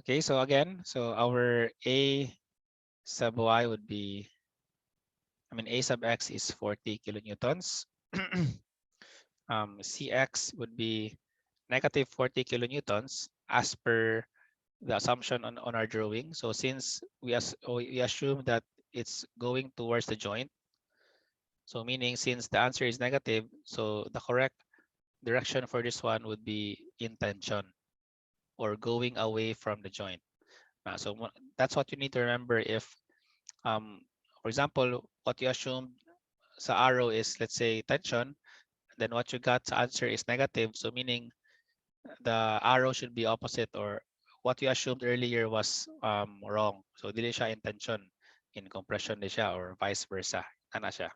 Okay, so again, so our A sub y would be, A sub x is 40 kilonewtons. Cx would be negative 40 kilonewtons as per the assumption on our drawing. So since we assume that it's going towards the joint, so meaning since the answer is negative, so the correct direction for this one would be in tension or going away from the joint. So that's what you need to remember if, for example, what you assumed sa arrow is, let's say, tension, then what you got sa answer is negative. So meaning the arrow should be opposite, or what you assumed earlier was wrong. So dili siya in tension, in compression di siya, or vice versa. Ana siya.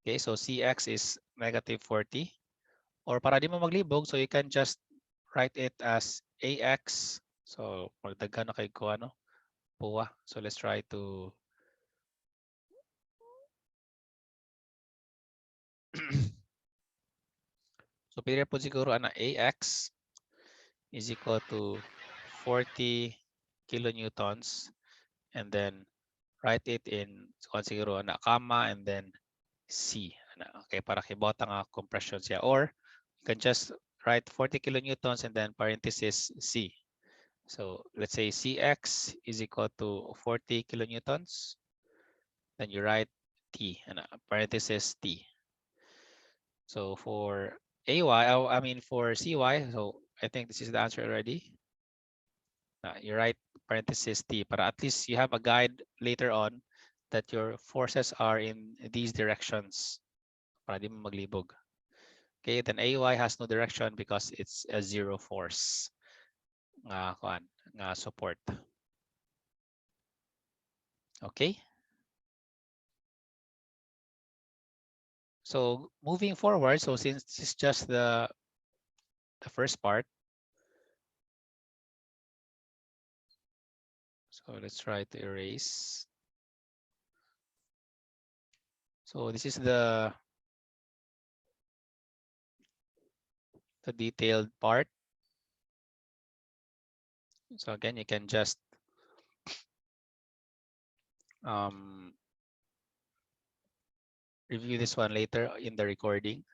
Okay, so Cx is negative 40. Or para di mo maglibog, so you can just write it as Ax. So magdaghan na kay ko ano, puwa. So let's try to so pili po siguro ana Ax is equal to 40 kilonewtons, and then write it in siguro na comma and then C. Okay, para kibota nga compression siya. Or you can just write 40 kilonewtons and then parenthesis C. So let's say Cx is equal to 40 kilonewtons. Then you write T and parenthesis T. So for AY, for CY, so I think this is the answer already. You write parenthesis T, but at least you have a guide later on that your forces are in these directions para di mo maglibog. Okay, then AY has no direction because it's a zero force nga support. Okay. So moving forward, so since this is just the first part, so let's try to erase. So this is the detailed part. So again, you can just review this one later in the recording.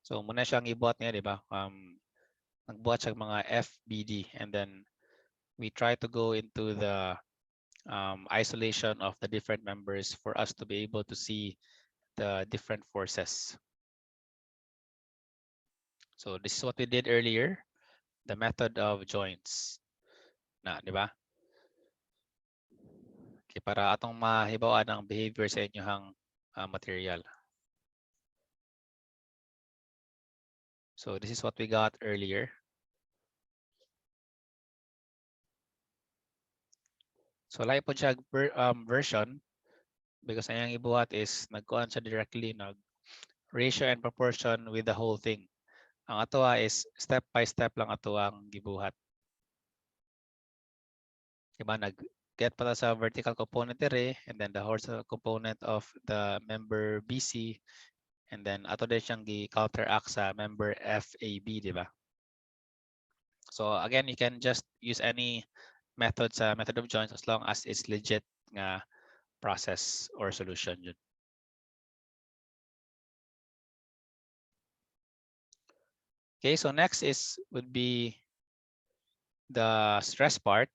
So muna siyang ibuhat niya, di ba? Nagbuhat siya mga FBD, and then we try to go into the isolation of the different members for us to be able to see the different forces. So this is what we did earlier, the method of joints. Na, di ba? Okay, para atong mahibawaan ang behavior sa inyong material. So this is what we got earlier. So like po siya version, because ang ibuhat is nagkuhan siya directly, ratio and proportion with the whole thing. Ang atoa is step by step lang ato ang gibuhat. Diba, nag-get pala sa vertical component dire, and then the horizontal component of the member BC, and then ato din siyang gi-counteract sa member FAB, di ba? So again, you can just use any method sa method of joints as long as it's legit nga process or solution yun. Okay, so next would be the stress part.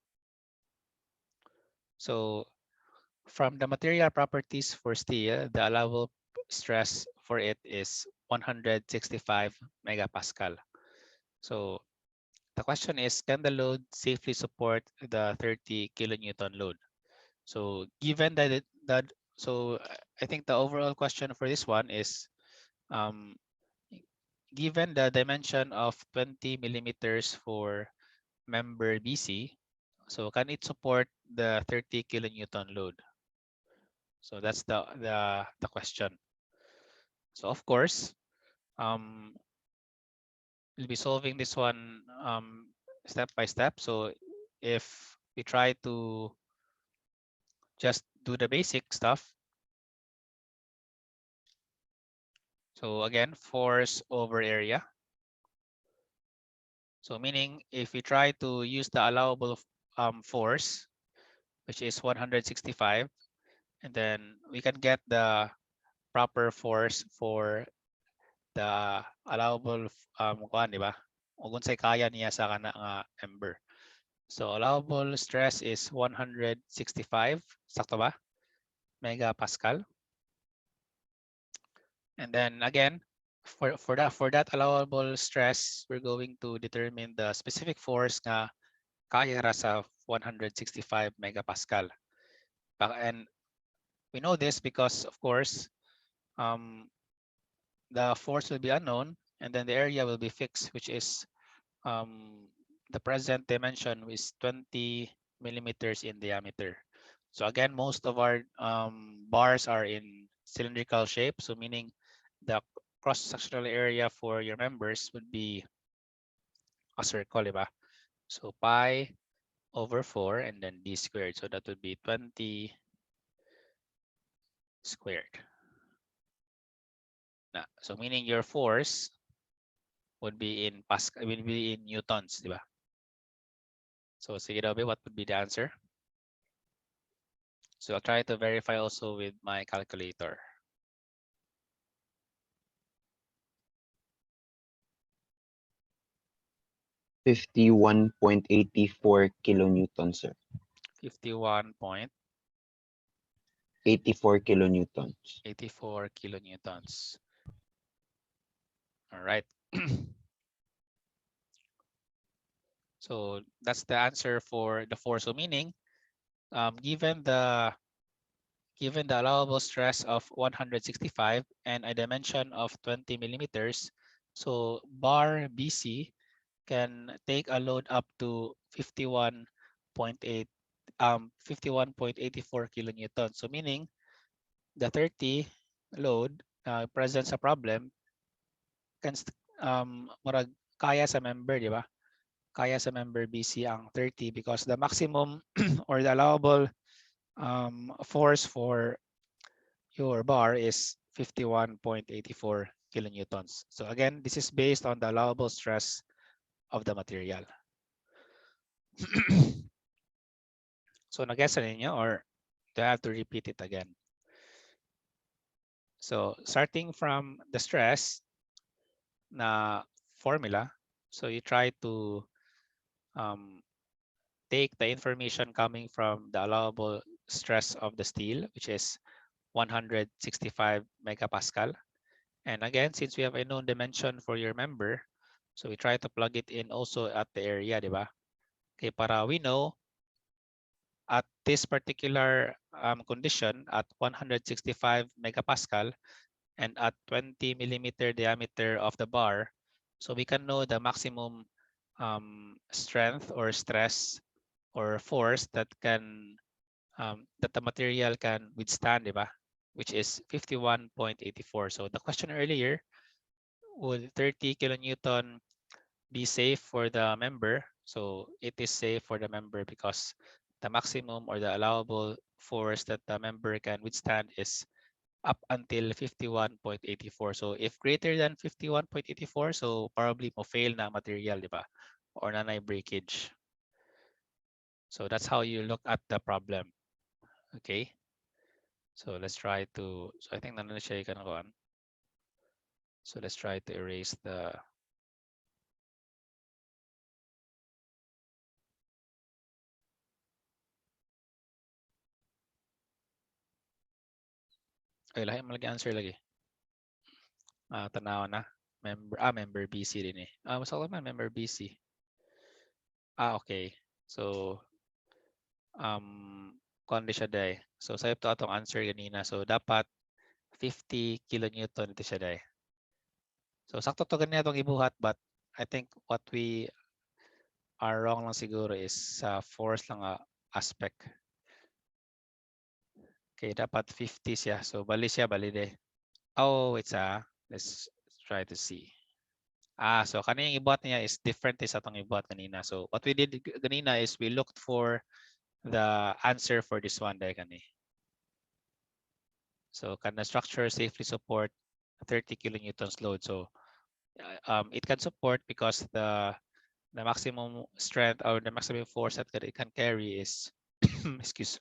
So from the material properties for steel, the allowable stress for it is 165 megapascal. So the question is, can the load safely support the 30 kilonewton load? So given so I think the overall question for this one is, given the dimension of 20 millimeters for member BC, so can it support the 30 kilonewton load? So that's the question. So of course, we'll be solving this one step by step. So if we try to just do the basic stuff. So again, force over area. So meaning if we try to use the allowable force, which is 165, and then we can get the proper force for the allowable kuan, di ba? O kung say kaya niya sa kana nga member. So allowable stress is 165, sakto ba? Megapascal. And then again, for that allowable stress, we're going to determine the specific force nga kaya ra sa 165 megapascal. And we know this because of course the force will be unknown and then the area will be fixed, which is the present dimension is 20 millimeters in diameter. So again, most of our bars are in cylindrical shape. So meaning the cross-sectional area for your members would be a circle, diba? So pi over 4 and then d squared. So that would be 20 squared. So meaning your force would be in Pascal, would be in newtons, diba? So sige daw, what would be the answer? So I'll try to verify also with my calculator. 51.84 kilonewtons, sir. 51.84 kilonewtons. kilonewtons. All right. So that's the answer for the force. So meaning, given the allowable stress of 165 and a dimension of 20 millimeters, so bar BC can take a load up to 51.84 kilonewtons. So meaning the 30 load presents a problem can murag kaya sa member, di ba? Kaya sa member BC ang 30 because the maximum or the allowable force for your bar is 51.84 kilonewtons. So again, this is based on the allowable stress of the material. So nag-gets na ninyo or do I have to repeat it again? So starting from the stress na formula, so you try to take the information coming from the allowable stress of the steel, which is 165 megapascal. And again, since we have a known dimension for your member, so we try to plug it in also at the area, di ba? Okay, para we know at this particular condition at 165 megapascal and at 20 millimeter diameter of the bar, so we can know the maximum strength or stress or force that can that the material can withstand, di ba? Which is 51.84. So the question earlier, would 30 kilonewton be safe for the member? So it is safe for the member because the maximum or the allowable force that the member can withstand is up until 51.84. So if greater than 51.84, so probably mo fail na material, di ba? Or nanay breakage. So that's how you look at the problem. Okay. So let's try to, so I think nanay siya ka na kuan. So let's try to erase the ay lahi mo lagi answer lagi. Tanaw na. Member BC din eh. Mas ako man member BC. Okay. So kuan di siya day. So sa ito atong answer ganina. So dapat 50 kilonewton ito siya day. So sakto to ganina atong ibuhat but I think what we are wrong lang siguro is sa force lang aspect. Okay, dapat 50 siya. So bali siya, bali day. Oh, it's let's try to see. So kanina yung ibuhat niya is different sa atong ibuhat kanina. So what we did kanina is we looked for the answer for this one day kani. So can the structure safely support 30 kilonewtons load? So it can support because the the maximum strength or the maximum force that it can carry is excuse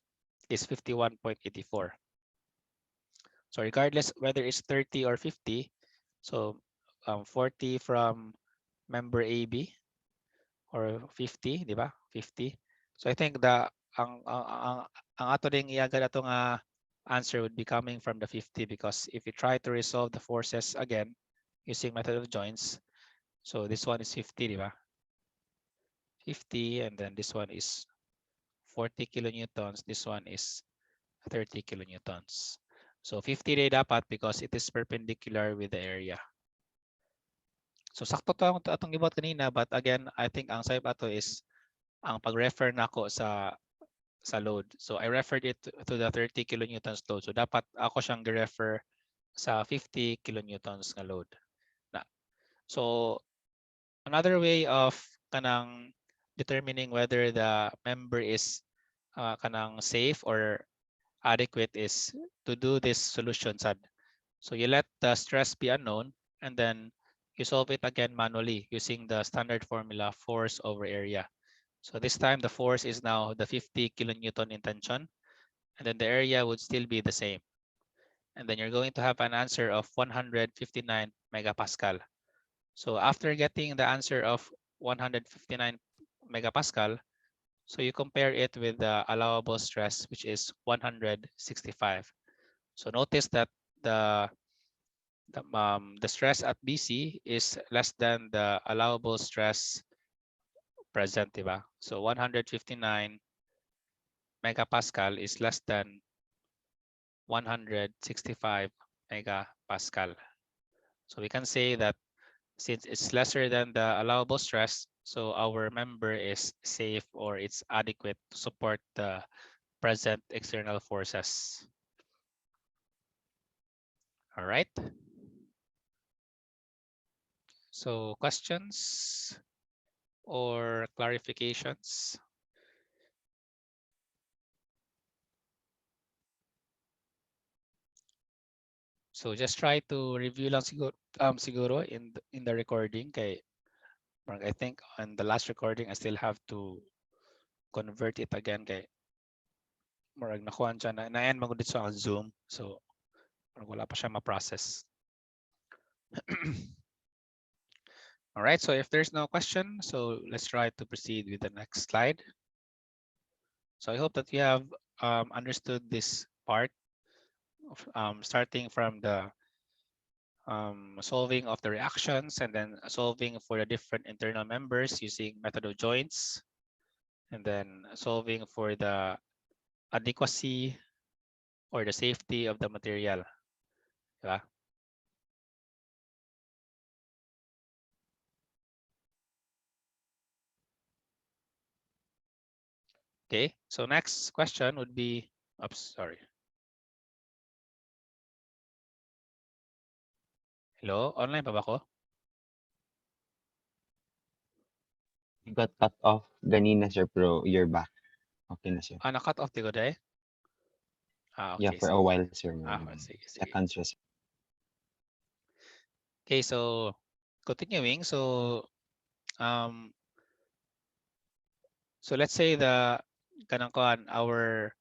is 51.84. So regardless whether it's 30 or 50, so 40 from member AB or 50, di ba? 50. So I think ang ato ding iagad ato nga answer would be coming from the 50 because if you try to resolve the forces again using method of joints, so this one is 50, di ba? 50, and then this one is 40 kilonewtons, this one is 30 kilonewtons. So 50 day dapat because it is perpendicular with the area. So sakto to atong gibot kanina, but again, I think ang save ato is ang pag-refer nako sa load. So I referred it to the 30 kilonewtons load. So dapat ako siyang gi-refer sa 50 kilonewtons nga load. Na. So another way of kanang determining whether the member is kanang safe or adequate is to do this solution sad. So you let the stress be unknown and then you solve it again manually using the standard formula force over area. So this time the force is now the 50 kilonewton in tension, and then the area would still be the same. And then you're going to have an answer of 159 megapascal. So after getting the answer of 159 megapascal, so you compare it with the allowable stress, which is 165. So notice that the the stress at BC is less than the allowable stress present, diba? So 159 megapascal is less than 165 megapascal. So we can say that since it's lesser than the allowable stress, so our member is safe or it's adequate to support the present external forces. All right. So questions or clarifications? So just try to review lang siguro in the recording kay I think on the last recording I still have to convert it again kay murag nakuha siya na-end magud sa Zoom. So wala pa siya ma-process. All right, so if there's no question, so let's try to proceed with the next slide. So I hope that you have understood this part of, starting from the solving of the reactions and then solving for the different internal members using method of joints, and then solving for the adequacy or the safety of the material. Diba? Okay, so next question would be, oops, sorry. Hello, online pa ba ako? You got cut off ganina, sir, pero you're back. Okay na, sir. Na-cut off di ko dahil? Yeah, Okay, for a sige. while, sir. Sige, sige. Seconds, sir. Okay, so continuing, um, so let's say the kanang kuan our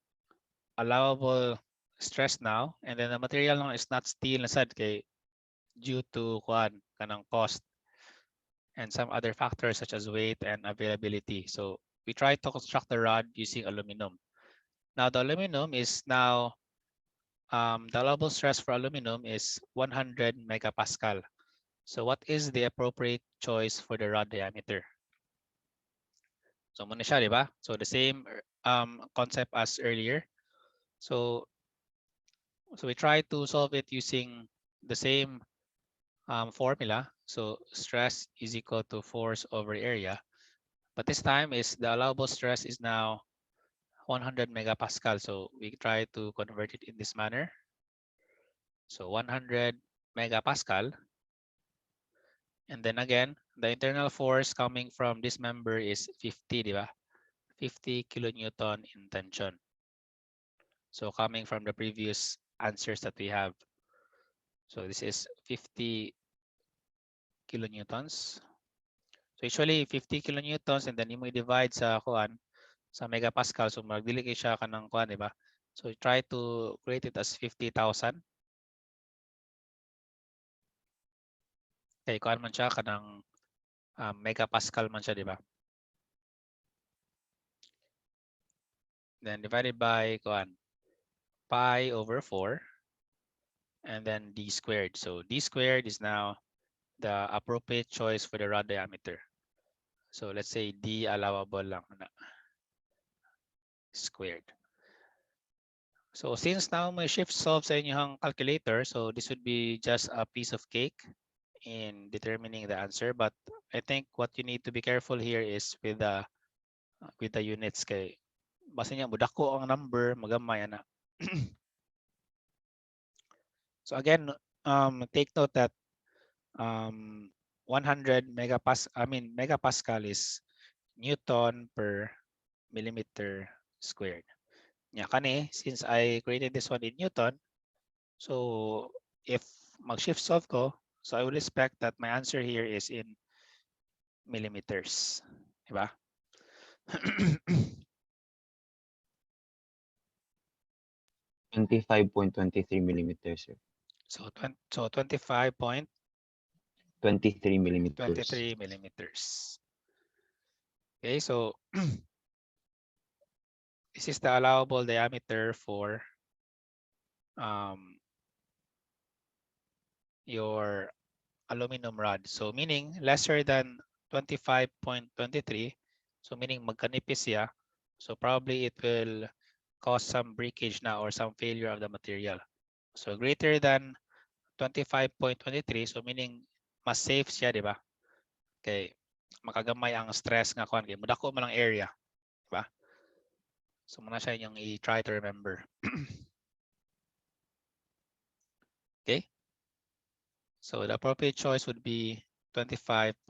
allowable stress now, and then the material now is not steel na sad kay due to kuan kanang cost and some other factors such as weight and availability. So we try to construct the rod using aluminum. Now the aluminum is now the allowable stress for aluminum is 100 megapascal. So what is the appropriate choice for the rod diameter? So muna siya, di ba? So the same concept as earlier. So we try to solve it using the same formula. So stress is equal to force over area. But this time is the allowable stress is now 100 megapascal. So we try to convert it in this manner. So 100 megapascal. And then again, the internal force coming from this member is 50, di ba? 50 kilonewton in tension. So coming from the previous answers that we have. So this is 50 kilonewtons. So usually 50 kilonewtons and then mo i-divide sa kuan sa megapascal, so magdili kay siya kanang kuan, di ba? So try to create it as 50,000. Kay kuan man siya kanang megapascal man siya, di ba? Then divided by kuan pi over 4 and then d squared. So d squared is now the appropriate choice for the rod diameter. So let's say d allowable lang na squared. So since now may shift solve sa inyong calculator, so this would be just a piece of cake in determining the answer. But I think what you need to be careful here is with the units kay basta niya mudako ang number magamay ana. So again, take note that 100 megapascal is Newton per millimeter squared. Yeah, kani, since I created this one in Newton, so if mag-shift solve ko, so I will expect that my answer here is in millimeters. Diba? 25.23 millimeters, sir. So 25.23 23 millimeters. millimeters. Okay, so this is the allowable diameter for um, your aluminum rod. So meaning lesser than 25.23. So meaning magkanipis siya. So probably it will cause some breakage na or some failure of the material. So greater than 25.23. So meaning mas safe siya, di ba? Okay. Makagamay ang stress nga kuan kay mudako man ang area, di ba? So muna siya yung i-try to remember. Okay? So the appropriate choice would be 25.23.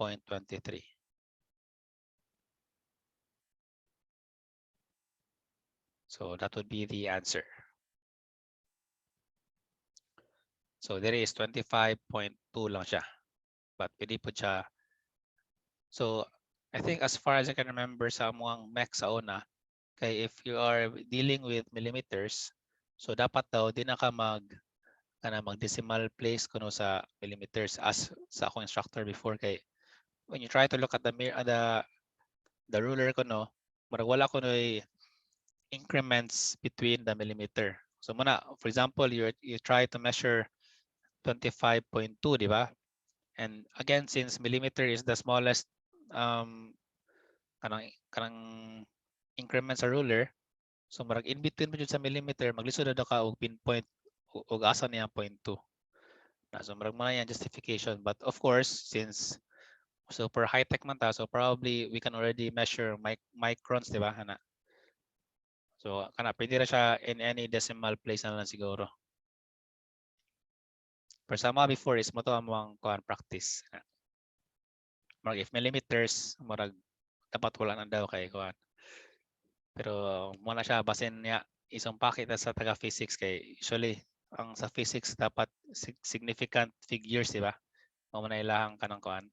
So that would be the answer. So there is 25.2 lang siya. But pwede po siya. So I think as far as I can remember sa amuang mech sa una, kay if you are dealing with millimeters, so dapat daw di na ka mag decimal place kuno sa millimeters as sa akong instructor before kay when you try to look at the ruler kuno, marag wala kuno increments between the millimeter. So muna, for example, you try to measure 25.2, di ba? And again, since millimeter is the smallest um, kanang increment sa ruler, so marag in between mo sa millimeter, maglisod na ka og pinpoint og asa niya point 2. So marag mo na yan justification. But of course, since super high-tech man ta, so probably we can already measure microns, di ba? So pwede na siya in any decimal place na lang siguro. Pero sa mga before is mo to ang kuan practice. Marag if millimeters, marag dapat wala na daw kay kuan. Pero muna siya basin niya isang pakita sa taga physics kay usually ang sa physics dapat significant figures, di ba? Mao man ilahang kanang kuan.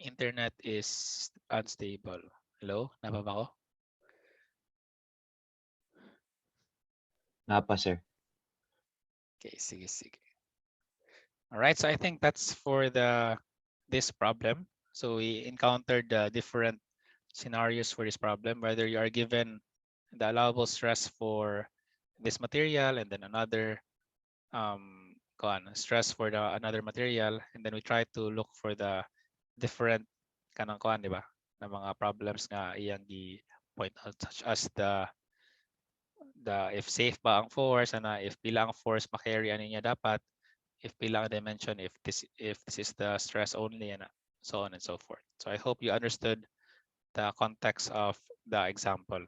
Internet is unstable. Hello? Nababa ko? Napa, sir. Okay, sige, sige. All right, so I think that's for this problem. So we encountered different scenarios for this problem, whether you are given the allowable stress for this material and then another stress for another material, and then we try to look for the different kanang kuan, di ba? Na mga problems nga iyang point out such as the if safe ba ang force ana if pila ang force ma-carry ano niya dapat if pila ang dimension if this is the stress only and so on and so forth. So I hope you understood the context of the example.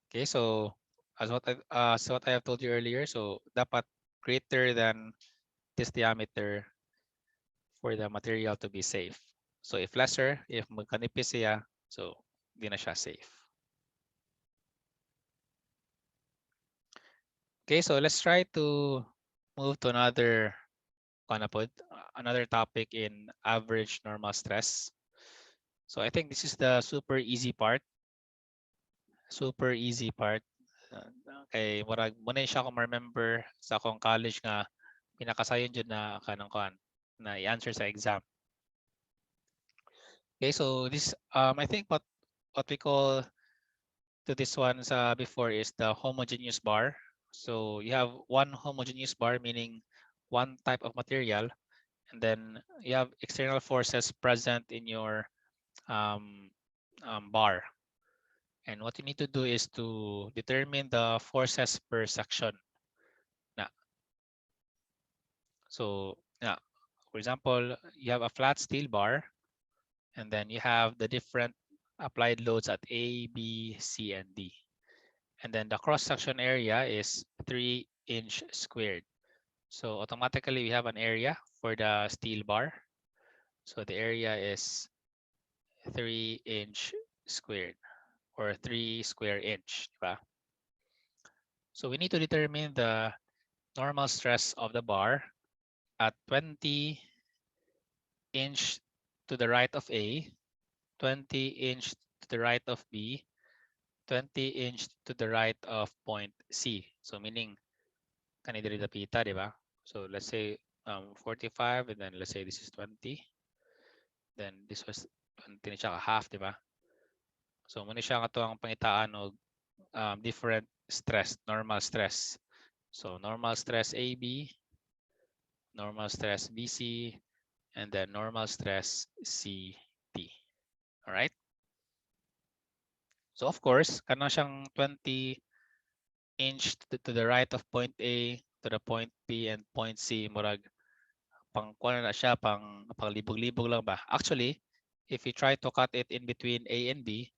Okay, so so what I have told you earlier, so dapat greater than this diameter for the material to be safe. So if lesser, if magkanipis siya, so di na siya safe. Okay, so let's try to move to another topic in average normal stress. So I think this is the super easy part. Super easy part. Okay, muna siya akong remember sa akong college nga pinakasayon jud na kanang kuan na i-answer sa exam. Okay, so this I think what we call to this one sa before is the homogeneous bar. So you have one homogeneous bar, meaning one type of material, and then you have external forces present in your um, bar. And what you need to do is to determine the forces per section. Na. So yeah, for example, you have a flat steel bar, and then you have the different applied loads at A, B, C, and D. And then the cross-section area is 3-inch squared. So automatically we have an area for the steel bar. So the area is 3-inch squared or 3 square inch. Diba? So we need to determine the normal stress of the bar at 20 inch to the right of A, 20 inch to the right of B, 20 inch to the right of point C. So meaning kani diri dapita, di ba? So let's say 45 and then let's say this is 20. Then this was 20 na siya ka half, di ba? So muna siya kato ang pangitaan og different stress, normal stress. So normal stress AB, normal stress BC, and then normal stress CT. All right? So of course, kana siyang 20 inch to the right of point A to the point B and point C, murag pang kuha na siya, pang libog-libog lang ba? Actually, if you try to cut it in between A and B,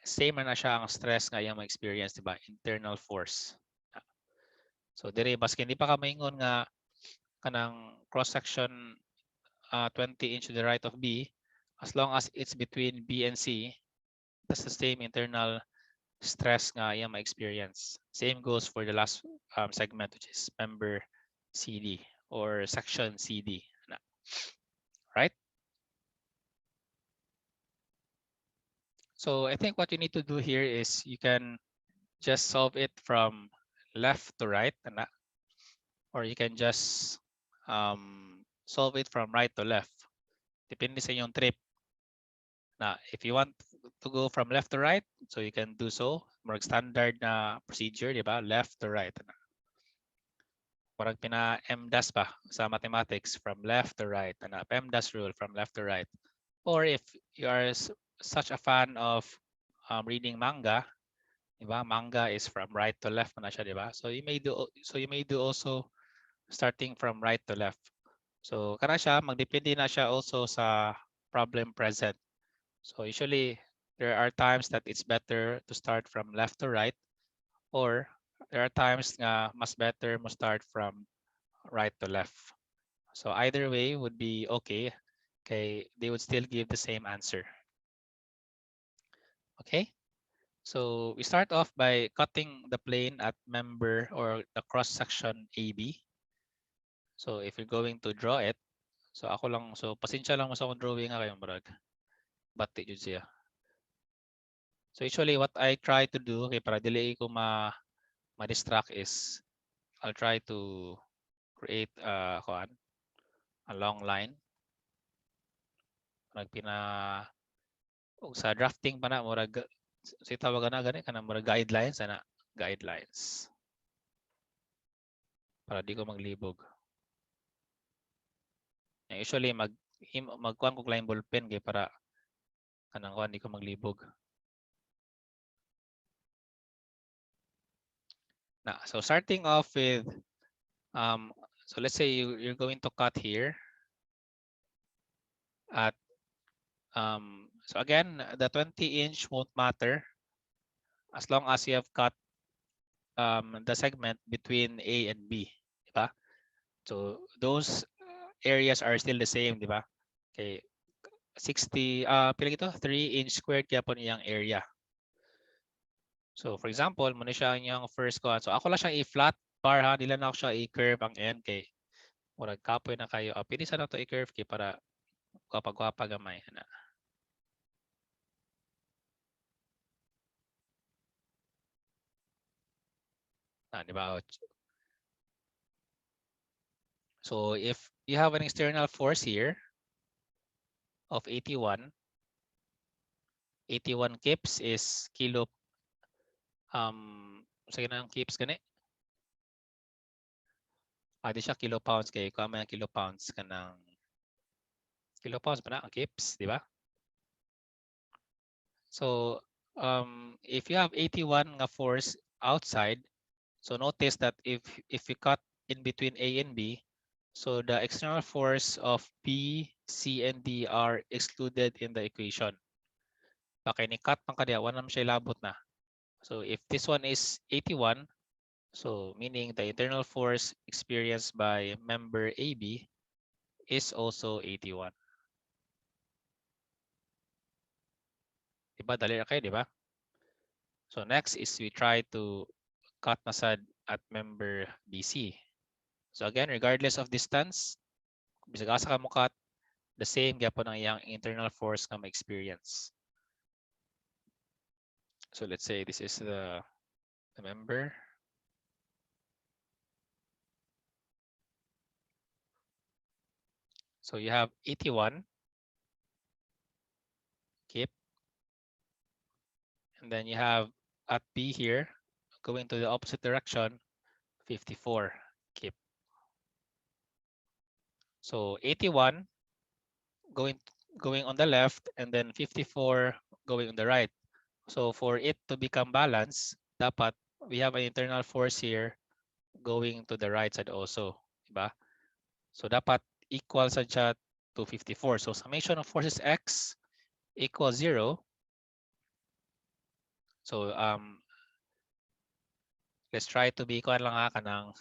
same na siya ang stress nga iyang ma-experience, di ba? Internal force. So dire baski hindi pa ka maingon nga kanang cross section 20 inch to the right of B, as long as it's between B and C, that's the same internal stress nga iyang ma-experience. Same goes for the last segment, which is member CD or section CD. Right? So I think what you need to do here is you can just solve it from left to right, or you can just solve it from right to left. Depende sa inyong trip. Now, if you want to go from left to right, so you can do so. More standard na procedure, di ba? Left to right. Parang pina-MDAS pa sa mathematics from left to right. PEMDAS rule from left to right. Or if you are such a fan of reading manga, diba? Manga is from right to left na siya, diba? So you may do also starting from right to left. So kana siya magdepende na siya also sa problem present. So usually there are times that it's better to start from left to right, or there are times nga mas better mo start from right to left. So either way would be okay. Okay, they would still give the same answer. Okay, so we start off by cutting the plane at member or the cross section AB. So if you're going to draw it, so ako lang, so pasensya lang mo sa akong drawing nga kayong brag. Bati jud siya. So usually what I try to do, okay, para dili ko ma-distract is I'll try to create a long line. Pina ug sa drafting pa na murag si tawag na gani kanang murag guidelines ana, guidelines. Para di ko maglibog. Usually magkuhan ko line ballpen kay para kanang kuan di ko maglibog. Na, so starting off with so let's say you're going to cut here at so again the 20 inch won't matter as long as you have cut the segment between A and B, di ba? So those areas are still the same, di ba? Okay, 60 pila ito 3-inch squared kaya po niyang area. So for example, muna siya yung first ko. So ako lang siyang i-flat bar ha, dila na ako siya i-curve ang end kay murag kapoy na kayo. Pilisan na to i-curve kay para gwapa-gwapa gamay ana. Di ba? So if you have an external force here of 81, 81 kips is kilo sige na ang kips gani. Di siya kilopounds kay kung may kilopounds ka ng kilopounds pa na ang kips, di ba? So if you have 81 nga force outside, so notice that if you cut in between A and B, so the external force of B, C, and D are excluded in the equation. Bakay ni cut pang kadiya, wala naman siya labot na. So if this one is 81, so meaning the internal force experienced by member AB is also 81. Diba? Dali na kayo, diba? So next is we try to cut na sad at member BC. So again, regardless of distance, bisag asa ka mo cut, the same gyapon ang iyang internal force na ma-experience. So let's say this is the member. So you have 81 kip, and then you have at B here, going to the opposite direction, 54 kip. So 81 going on the left, and then 54 going on the right. So for it to become balanced, dapat we have an internal force here going to the right side also, diba? So dapat equal sa siya to 54. So summation of forces x equals 0. So let's try to be kuan lang ha kanang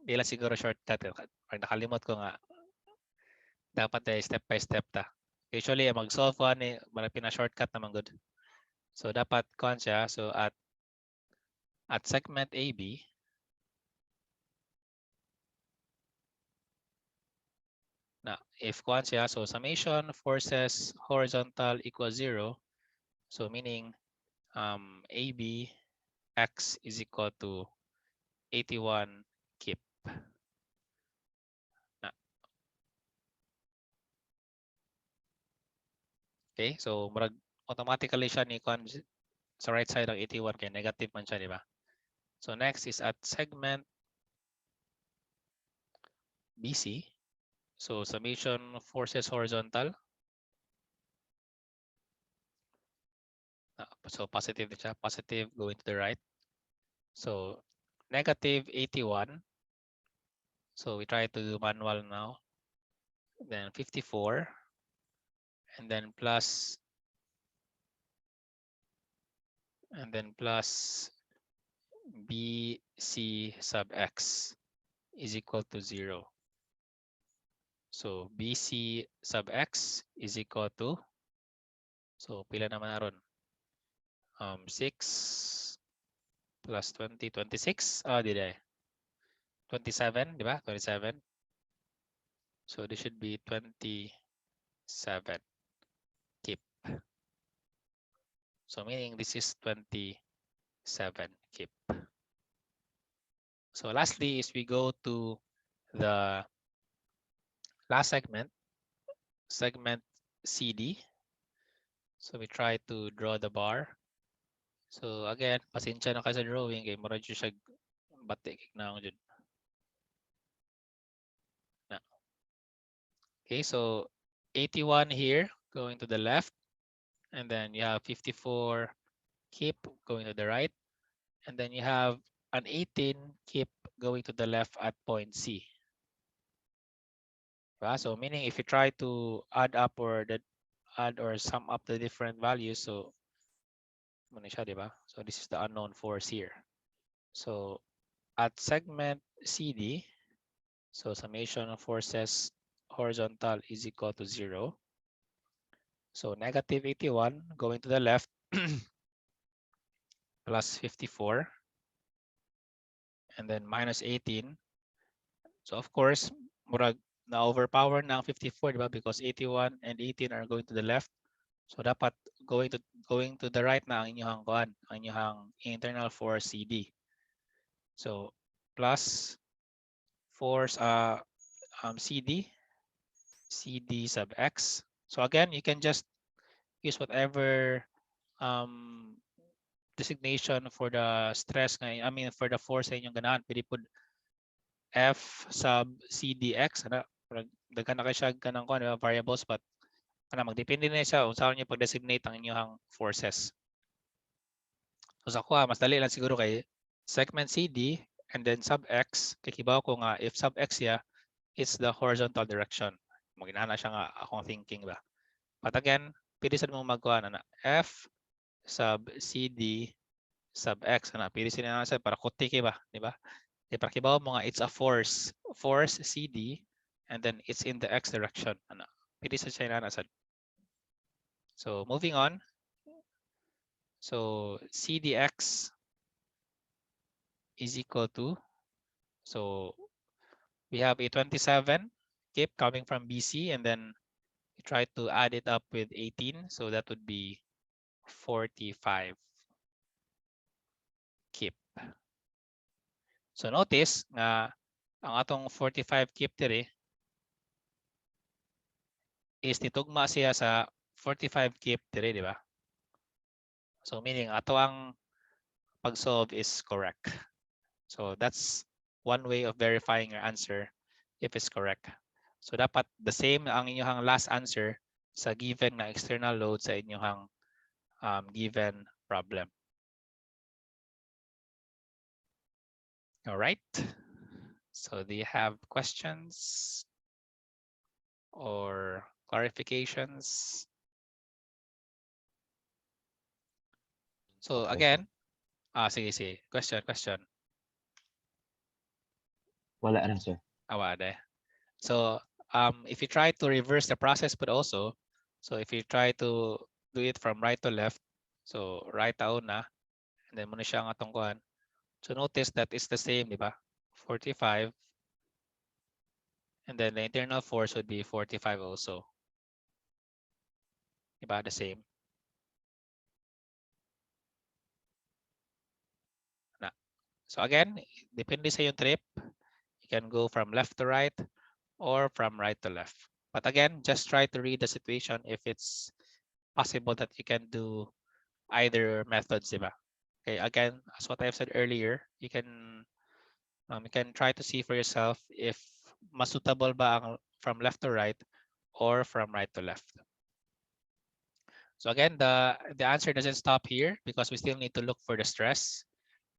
di lang siguro shortcut. Pag nakalimot ko nga dapat step by step ta. Usually mag-solve ko ni malapit na shortcut naman good. So dapat kuan siya. So at segment AB, na if kuan siya, so summation forces horizontal equals 0. So meaning AB x is equal to 81 kip. Na. Okay, so automatically siya ni kuan sa right side ng 81 kay negative man siya, di ba? So next is at segment BC. So summation forces horizontal. So positive siya, positive going to the right. So negative 81. So we try to do manual now. Then 54. And then plus BC sub x is equal to 0. So BC sub x is equal to, so pila naman na ron? 6 plus 20, 26. Did I? 27, di ba? 27. So this should be 27 kip. So meaning this is 27 kip. So lastly is we go to the last segment CD. So we try to draw the bar. So again, pasensya na kayo sa drawing kay murag siya batik na ako dyan. Okay, so 81 here going to the left, and then you have 54 kip going to the right, and then you have an 18 kip going to the left at point C. So meaning if you try to add or sum up the different values, so so this is the unknown force here. So at segment CD, so summation of forces horizontal is equal to 0. So negative 81 going to the left plus 54, and then minus 18. So of course, murag na overpower na ang 54, di ba? Because 81 and 18 are going to the left. So dapat going to the right na ang inyong kuan, ang inyong internal force CD. So plus force CD sub x. So again, you can just use whatever um, designation for the stress I mean for the force sa inyong ganahan. Pwede pud F sub CDX ana daghan na kay siya kanang kuan variables but ana magdepende na siya unsa niyo pag-designate ang inyong forces. So sa kuha mas dali lang siguro kay segment CD and then sub X kay kibaw ko nga if sub X ya it's the horizontal direction. Maginana siya nga akong thinking ba. But again, pwede sa mo magkuha na F sub CD sub X ana pwede sila na sa para kutiki ba, di ba? Di para kibaw mo nga it's a force CD and then it's in the X direction ana. Pwede sa siya na sad. So moving on. So CDX is equal to, so we have a 27 kip coming from BC and then we try to add it up with 18. So that would be 45 kip. So notice nga ang atong 45 kip dire is nitugma siya sa 45 kip dire, di ba? So meaning ato ang pag-solve is correct. So that's one way of verifying your answer if it's correct. So dapat the same ang inyong last answer sa given na external load sa inyong given problem. All right. So do you have questions or clarifications? So Okay, sir. again, sige. Question. Wala na, sir. Awade. So if you try to reverse the process, but also, so if you try to do it from right to left, so right na, and then muna siya ang atong kuhan. So notice that it's the same, di ba? 45, and then the internal force would be 45 also. Di ba? The same. Na. So again, depende sa yung trip. You can go from left to right or from right to left. But again, just try to read the situation if it's possible that you can do either methods, di ba? Okay, again, as what I've said earlier, you can try to see for yourself if mas suitable ba ang from left to right or from right to left. So again, the answer doesn't stop here because we still need to look for the stress.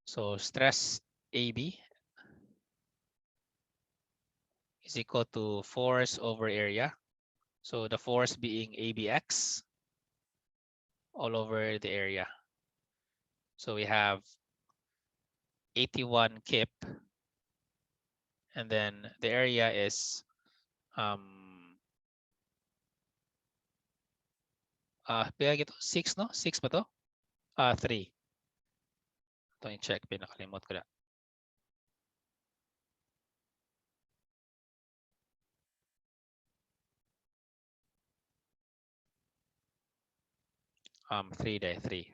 So stress AB is equal to force over area. So the force being ABX all over the area. So we have 81 kip, and then the area is 6 no? 6 ba to? 3. Ito yung check, pinakalimot ko na. 3 day 3.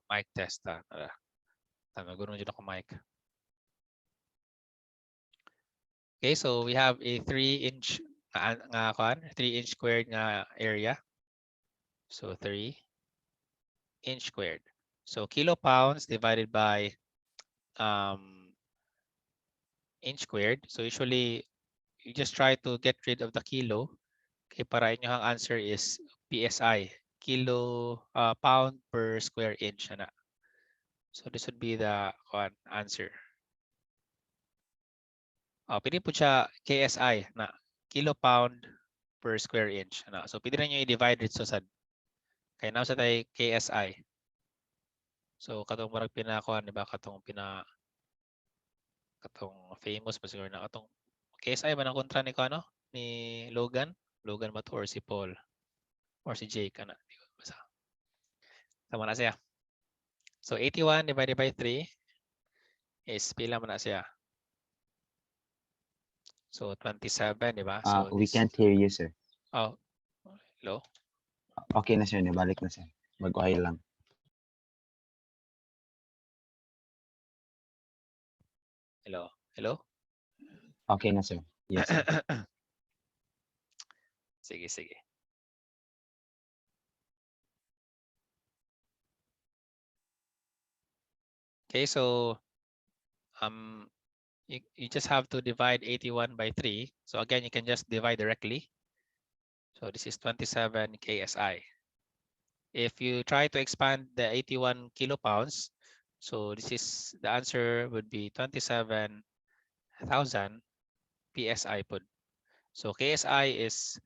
Mic test tama guro dyan ako mic. Okay, so we have a 3-inch 3-inch squared nga area. So 3-inch squared. So kilopounds divided by inch squared. So usually you just try to get rid of the kilo. Okay, para inyong answer is PSI, kilo pound per square inch ana. So this would be the answer. Pwede po siya KSI na kilo pound per square inch ana. So pwede na niyo i-divide it so sad. Kaya now sa tayo KSI. So katong marag pinakuan, di ba? Katong famous pa siguro na katong KSI ba ng kontra ni ano? Ni Logan? Logan ba to or si Paul? Or si Jake ana? Di ko basta. Sama na siya. So 81 divided by 3 is pila man na siya. So 27, di ba? So We this, can't hear you, sir. oh, hello? Okay na, sir. Nabalik na, sir. Mag-okay lang. Hello? Hello? Okay na, sir. Yes, sir. Sige, sige. Okay, so you just have to divide 81 by 3. So again, you can just divide directly. So this is 27 KSI. If you try to expand the 81 kilopounds, so this is the answer would be 27,000 PSI pud. So KSI is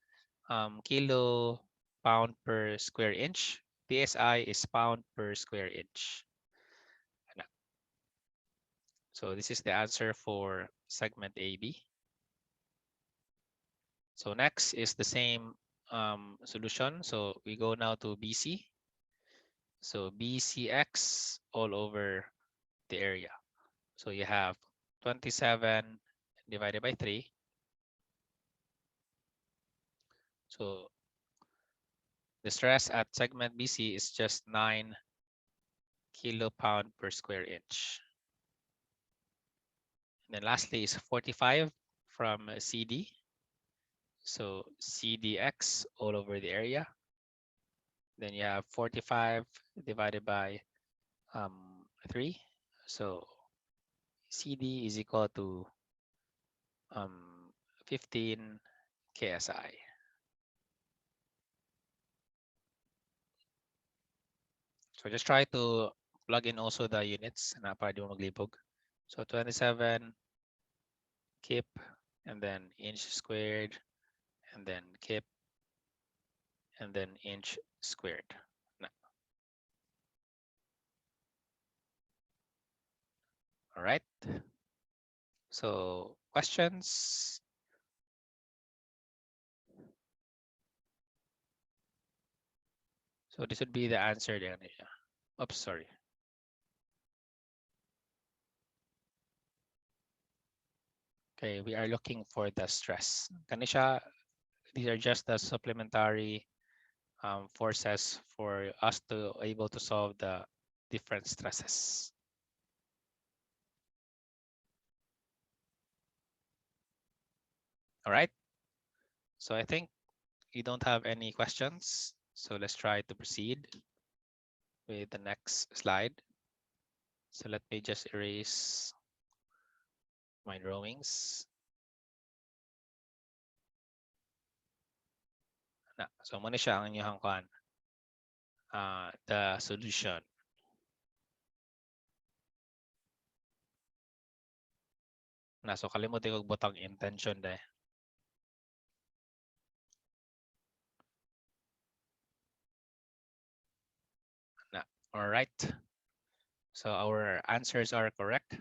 kilo pound per square inch. PSI is pound per square inch. So this is the answer for segment AB. So next is the same solution. So we go now to BC. So BCX all over the area. So you have 27 divided by 3. So the stress at segment BC is just 9 kilopound per square inch. And then lastly is 45 from CD. So CDX all over the area. Then you have 45 divided by 3. So CD is equal to 15 KSI. So just try to plug in also the units na para di mo maglibog. So 27 kip, and then inch squared, and then kip, and then inch squared. All right. So questions? So this would be the answer then. Oops, sorry. Okay, we are looking for the stress. Kanisha, these are just the supplementary forces for us to able to solve the different stresses. All right. So I think you don't have any questions. So let's try to proceed with the next slide. So let me just erase my drawings. So muna siya ang inyong kuan. The solution. So kalimutan ko butang intention de. All right. So our answers are correct.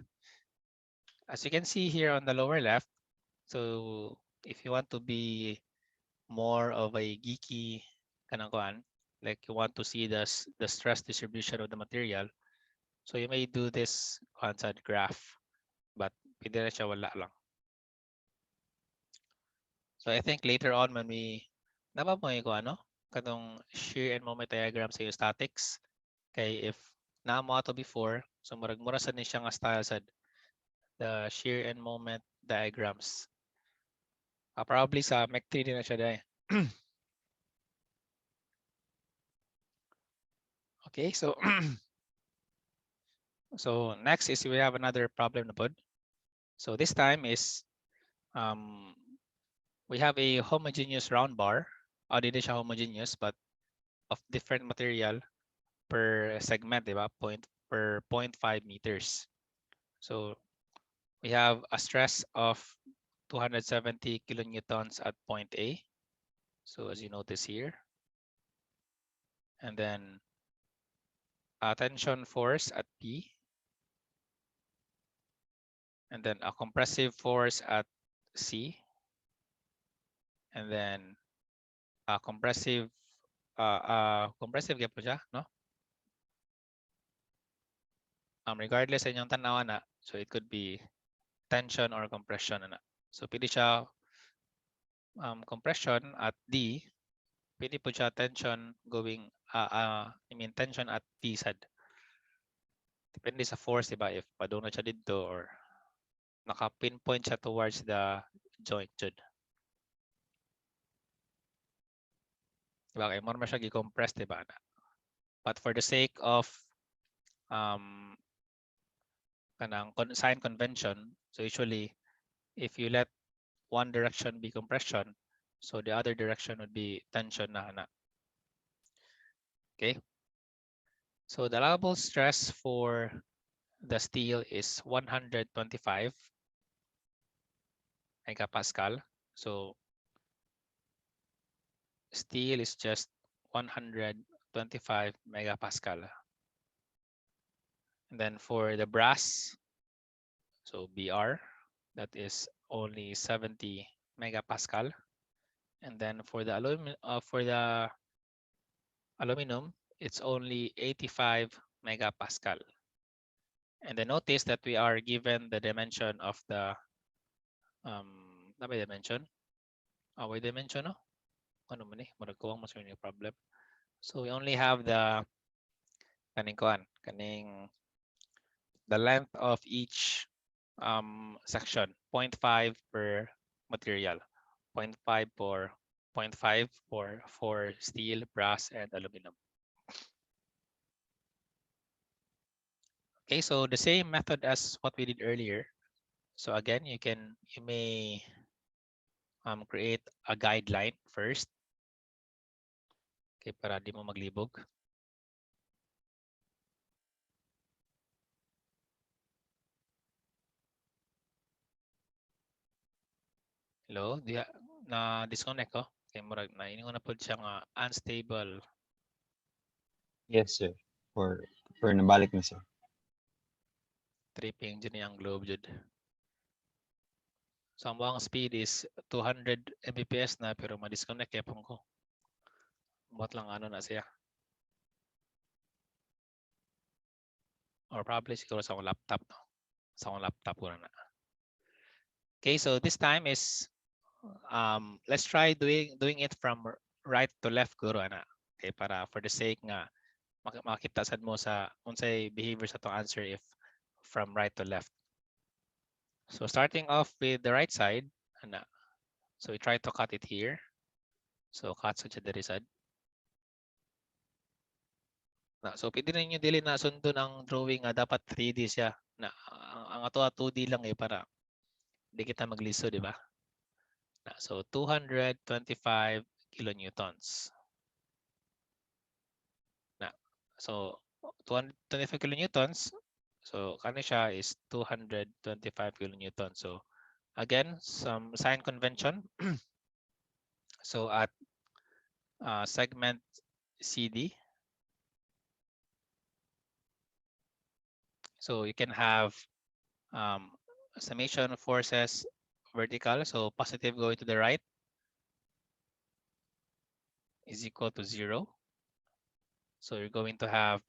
As you can see here on the lower left, so if you want to be more of a geeky kanang kuan, like you want to see the stress distribution of the material, so you may do this constant graph, but pwede na siya wala lang. So I think later on when we nababoy ko ano, katong shear and moment diagram sa statics, kay if naamo ato before, so mura sad ni siya nga style sad the shear and moment diagrams. Probably sa MEC 3 din na siya dahil. Okay, so so next is we have another problem na pod. So this time is we have a homogeneous round bar. Di siya homogeneous but of different material per segment, di ba? Per 0.5 meters. So we have a stress of 270 kilonewtons at point A. So as you notice here. And then a tension force at P. And then a compressive force at C. And then a compressive gap po siya, no? regardless sa inyong tanaw na, so it could be tension or compression na. So pili siya compression at D, pili po siya tension going I mean tension at T sad. Depende sa force, diba? If padunod siya dito or naka-pinpoint siya towards the joint jud. Diba? Kaya more siya gi-compress, diba? But for the sake of kanang sign convention, so usually if you let one direction be compression, so the other direction would be tension na. Okay? So the allowable stress for the steel is 125 megapascal. So steel is just 125 megapascal. And then for the brass, so BR, that is only 70 megapascal. And then for the aluminum, it's only 85 megapascal. And then notice that we are given the dimension of the dimension. Our dimension, no? Ano man eh, maragkuwang mas yung problem. So we only have the kaning the length of each section, 0.5 per material, 0.5 for 0.5 for steel, brass, and aluminum. Okay, so the same method as what we did earlier. So again, you may create a guideline first. Okay, para di mo maglibog. Hello, na disconnect ko. Kay murag na ini ko na pud siya nga unstable. Yes, sir. For nabalik na, sir. Tripping dyan ang globe jud. So ang speed is 200 Mbps na pero ma-disconnect kaya pang ko. Buhat lang ano na siya. Or probably siguro sa akong laptop. No? Sa akong laptop ko na. Okay, so this time is let's try doing it from right to left guro ana. Okay, para for the sake nga makita sad mo sa unsay behavior sa to answer if from right to left. So starting off with the right side, ana. So we try to cut it here. So cut sa diri sad. So pwede ninyo dili na sundon ang drawing nga dapat 3D siya. Na ang ato 2D lang para di kita magliso, di ba? So 225 kilonewtons. Na. So 225 kilonewtons. So kani siya is 225 kilonewtons. So again, some sign convention. So at segment CD, so you can have summation forces vertical. So positive going to the right is equal to 0. So you're going to have,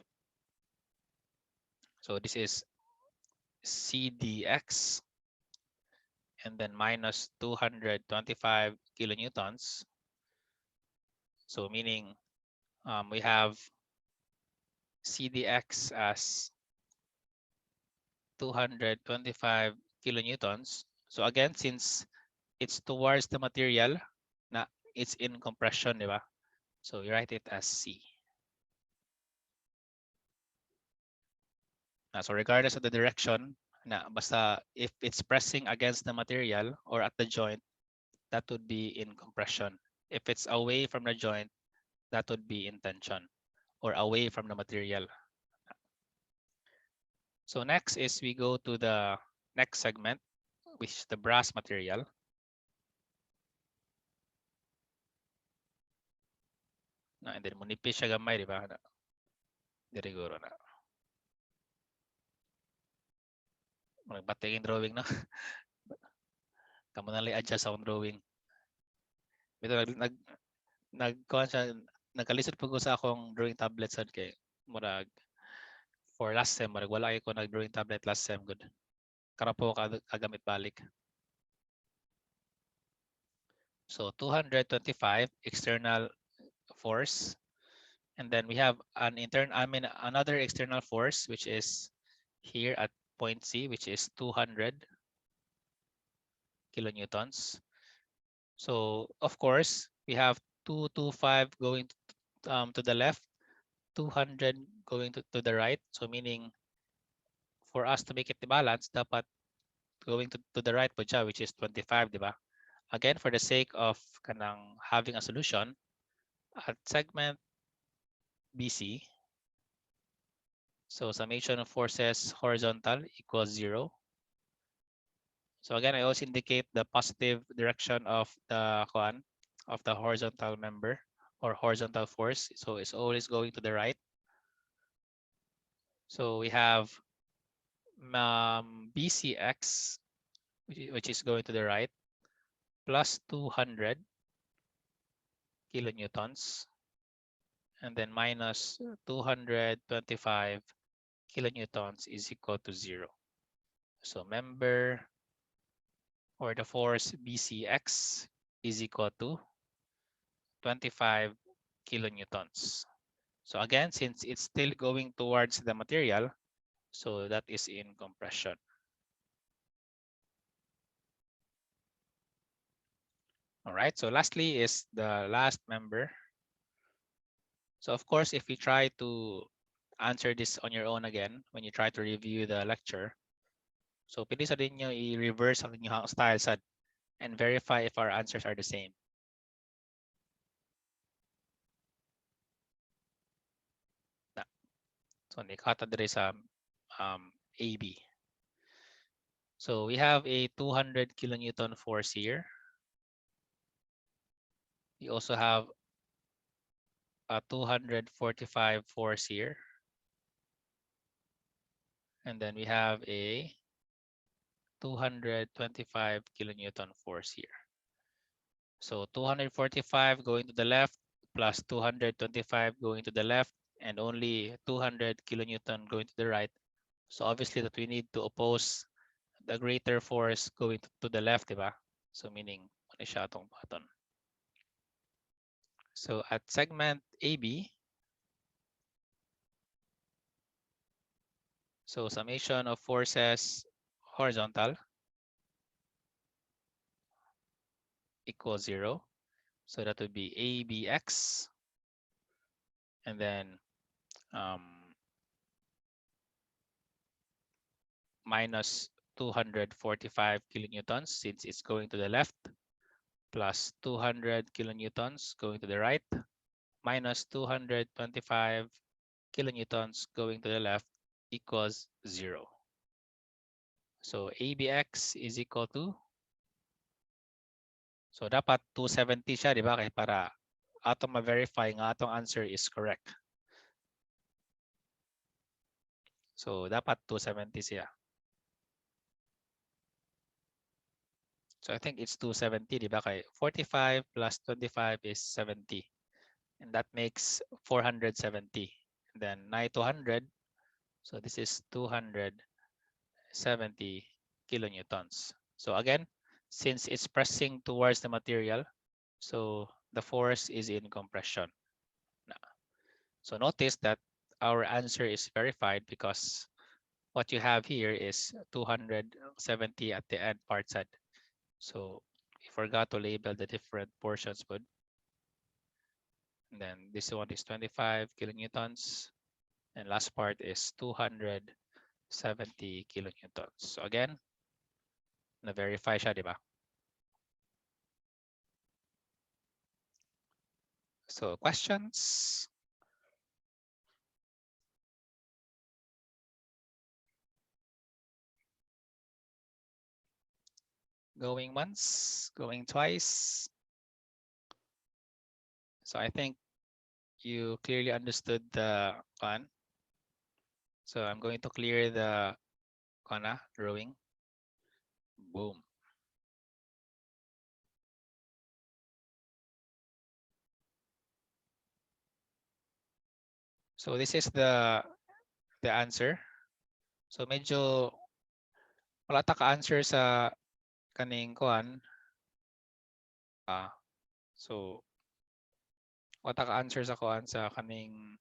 so this is CDX and then minus 225 kilonewtons. So meaning we have CDX as 225 kilonewtons. So again, since it's towards the material, na it's in compression, di ba? So you write it as C. So regardless of the direction, basta if it's pressing against the material or at the joint, that would be in compression. If it's away from the joint, that would be in tension or away from the material. So next is we go to the next segment, which is the brass material. And then munipis siya gamay, di ba? Diri guro na. Magbatingin drawing na. Kamu na adjust sa drawing. Ito nagkuhan siya, nagkalisod po ko sa akong drawing tablet sad kay murag for last sem, wala ko nag-drawing tablet last sem good. Kara po kagamit balik. So 225 external force, and then we have another external force, which is here at point C, which is 200 kilonewtons. So of course we have 225 going to the left, 200 going to the right. So meaning for us to make it balance, dapat going to the right po siya, which is 25, di ba? Again, for the sake of kanang having a solution, at segment BC, so summation of forces horizontal equals 0. So again, I also indicate the positive direction of the horizontal member or horizontal force. So it's always going to the right. So we have BCX, which is going to the right, plus 200 kilonewtons, and then minus 225 kilonewtons is equal to 0. So member or the force BCX is equal to 25 kilonewtons. So again, since it's still going towards the material, so that is in compression. All right, so lastly is the last member. So of course, if you try to answer this on your own again, when you try to review the lecture, so pwede sa din nyo i-reverse ang inyong style sad and verify if our answers are the same. Na. So nikata dire sa AB. So we have a 200 kilonewton force here. We also have a 245 force here. And then we have a 225 kilonewton force here. So 245 going to the left plus 225 going to the left and only 200 kilonewton going to the right. So obviously that we need to oppose the greater force going to the left, diba? So meaning, ano siya itong button. So at segment AB, so summation of forces horizontal equals 0. So that would be ABX, and then minus 245 kilonewtons since it's going to the left, plus 200 kilonewtons going to the right, minus 225 kilonewtons going to the left equals 0. So ABX is equal to, so dapat 270 siya, di ba? Kaya para atong ma-verify nga atong answer is correct. So dapat 270 siya. So I think it's 270, di ba? Kaya 45 plus 25 is 70. And that makes 470. And then 200. So this is 270 kilonewtons. So again, since it's pressing towards the material, so the force is in compression. So notice that our answer is verified because what you have here is 270 at the end part side. So we forgot to label the different portions, but and then this one is 25 kilonewtons, and last part is 270 kilonewtons. So again, na-verify siya, di ba? So questions? Going once, going twice. So I think you clearly understood the one. So I'm going to clear the drawing. Boom. So this is the the answer. So medyo wala ta ka-answer sa kaning kuan. Ah, so wala ta ka-answer sa kuan sa kaning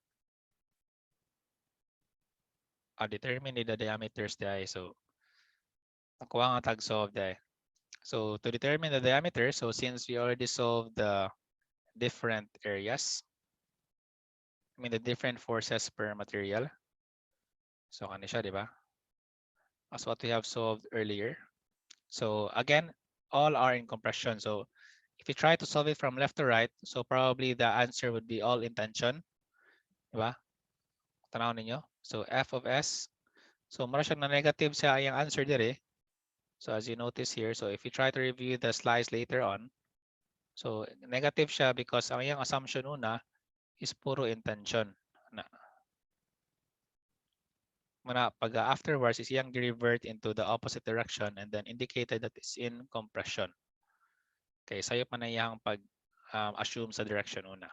determine the diameters di. So nakuha nga tag solve di. So to determine the diameter, so since we already solved the different areas, I mean the different forces per material. So kani siya, di ba? As what we have solved earlier. So again, all are in compression. So if you try to solve it from left to right, so probably the answer would be all in tension. Di ba? Tanaw ninyo. So f of s. So mara siya na negative sa iyang answer dire. So as you notice here, so if you try to review the slides later on, so negative siya because ang iyang assumption una is puro intention. Na, muna pag afterwards is iyang revert into the opposite direction and then indicated that it's in compression. Okay, sayo pa na iyang pag assume sa direction una.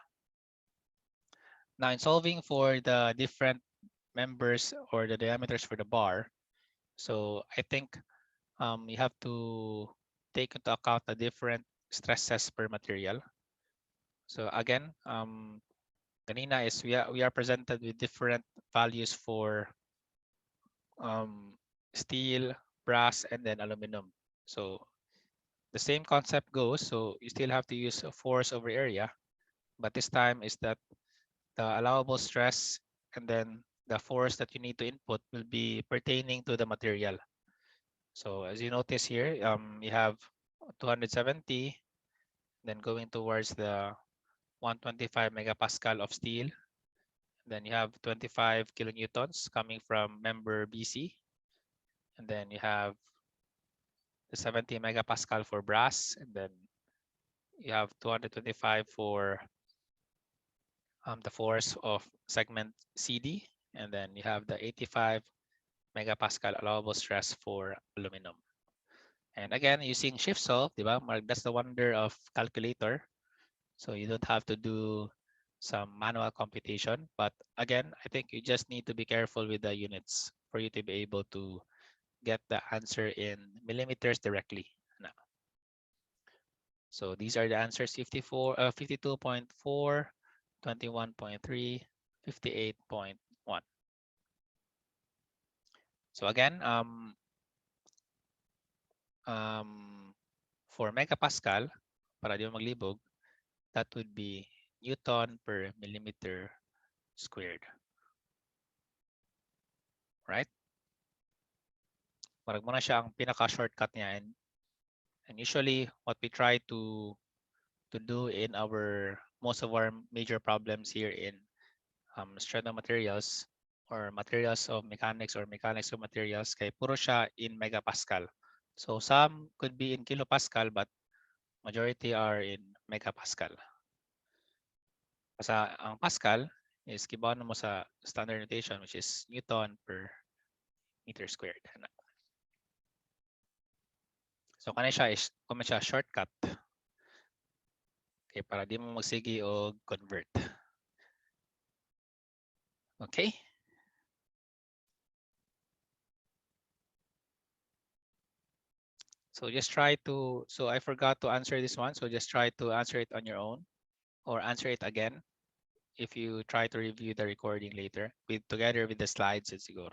Now in solving for the different members or the diameters for the bar, so I think you have to take into account the different stresses per material. So again, kanina is we are presented with different values for steel, brass, and then aluminum. So the same concept goes. So you still have to use a force over area, but this time is that the allowable stress and then the force that you need to input will be pertaining to the material. So as you notice here, you have 270, then going towards the 125 megapascal of steel. Then you have 25 kilonewtons coming from member BC. And then you have the 70 megapascal for brass. And then you have 225 for the force of segment CD. And then you have the 85 megapascal allowable stress for aluminum. And again, using shift solve, diba? That's the wonder of calculator. So you don't have to do some manual computation. But again, I think you just need to be careful with the units for you to be able to get the answer in millimeters directly. Now, so these are the answers: 52.4, 21.3, 58.1. So again, for megapascal, para di mo maglibog, that would be Newton per millimeter squared, right? Marag mo na siya ang pinaka-shortcut niya, and usually what we try to do in our most of our major problems here in strata materials or materials of mechanics or mechanics of materials kay puro siya in megapascal. So some could be in kilopascal but majority are in megapascal. Kasi ang pascal is kibaon mo sa standard notation which is Newton per meter squared. So kani siya is kung siya shortcut okay, para di mo magsigi o convert. Okay? So just try to, so I forgot to answer this one. So just try to answer it on your own or answer it again if you try to review the recording later with together with the slides and siguro.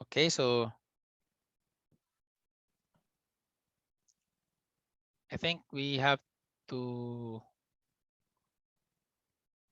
Okay, so I think we have to